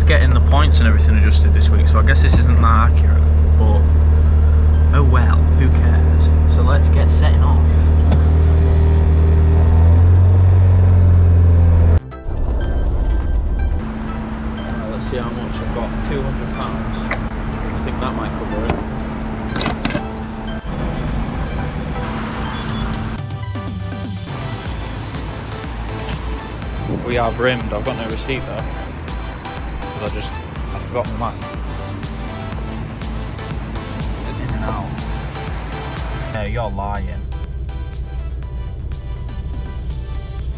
getting the points and everything adjusted this week, so I guess this isn't that accurate, but oh well, who cares? So let's get setting off. Let's see how much I've got. £200. I think that might cover it. We are brimmed. I've got no receipt though, because I forgot my mask. In and out. No, you're lying.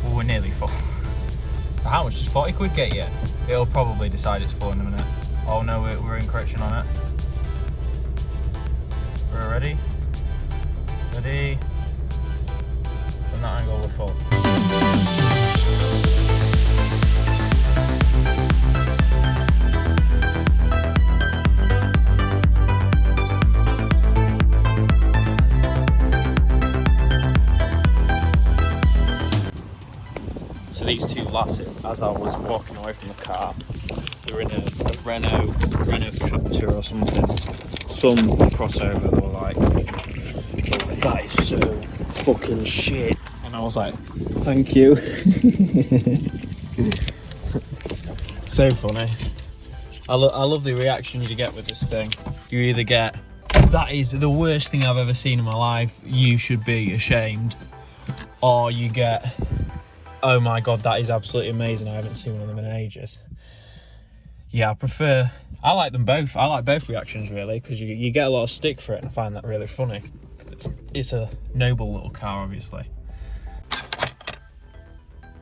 Well, we're nearly full. So how much does 40 quid get you? It'll probably decide it's full in a minute. Oh no, we're encroaching on it. We're ready? Ready? From that angle, we're full. So these two lasses, as I was walking away from the car, they were in a Renault Captur or something, some crossover. They were like, oh, that is so fucking shit. And I was like, thank you. So funny. I love the reactions you get with this thing. You either get, that is the worst thing I've ever seen in my life, you should be ashamed, or you get, oh my god, that is absolutely amazing, I haven't seen one of them in ages. Yeah, I like them both. I like both reactions really, because you get a lot of stick for it, and I find that really funny. It's a noble little car, obviously.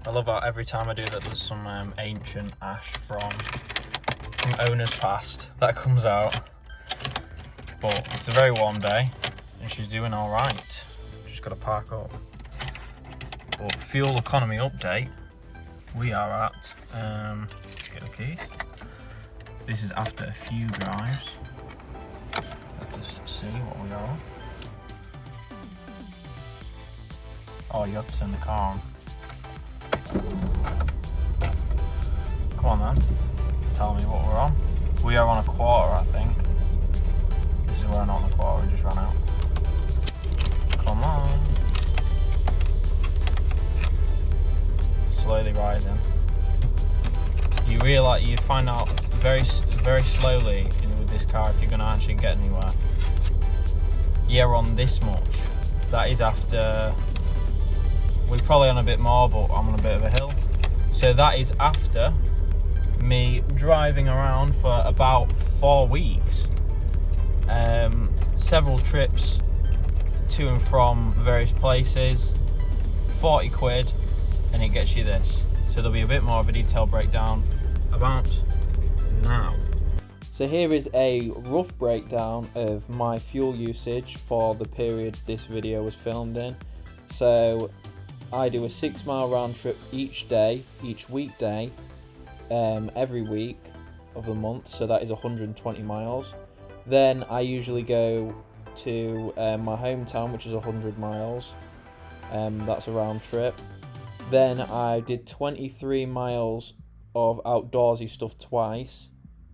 I love how every time I do that there's some ancient ash from owners past that comes out. But it's a very warm day and she's doing all right. She's got to park up. But fuel economy update, we are at, get the keys. This is after a few drives. Let us see what we are on. Oh, you have to turn the car on. Come on then, tell me what we're on. We are on a quarter, I think. This is where I'm not on a quarter, we just ran out. Come on. Slowly rising. You find out very slowly with this car if you're going to actually get anywhere. Yeah, we're on this much. That is after, we're probably on a bit more, but I'm on a bit of a hill. So that is after me driving around for about 4 weeks. Several trips to and from various places, 40 quid, and it gets you this. So there'll be a bit more of a detailed breakdown about now. So here is a rough breakdown of my fuel usage for the period this video was filmed in. So I do a 6 mile round trip each day, each weekday, every week of the month, so that is 120 miles. Then I usually go to my hometown, which is 100 miles, that's a round trip. Then I did 23 miles of outdoorsy stuff twice,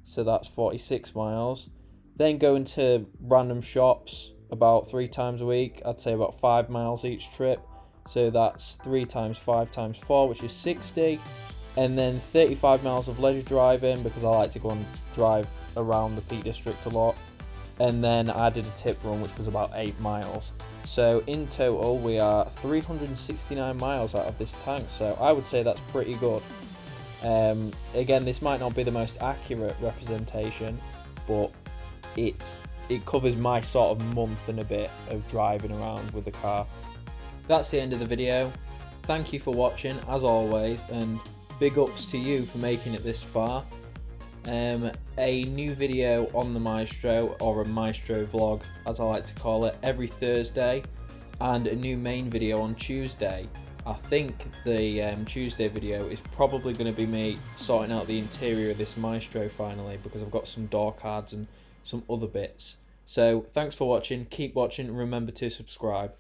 so that's 46 miles. Then going to random shops about 3 times a week, I'd say about 5 miles each trip. So that's 3 times 5 times 4, which is 60. And then 35 miles of leisure driving, because I like to go and drive around the Peak District a lot. And then I did a tip run, which was about 8 miles. So in total, we are 369 miles out of this tank. So I would say that's pretty good. Again, this might not be the most accurate representation, but it covers my sort of month and a bit of driving around with the car. That's the end of the video. Thank you for watching, as always, and big ups to you for making it this far. A new video on the Maestro, or a Maestro vlog as I like to call it, every Thursday, and a new main video on Tuesday. I think the Tuesday video is probably going to be me sorting out the interior of this Maestro finally, because I've got some door cards and some other bits. So thanks for watching, keep watching, remember to subscribe.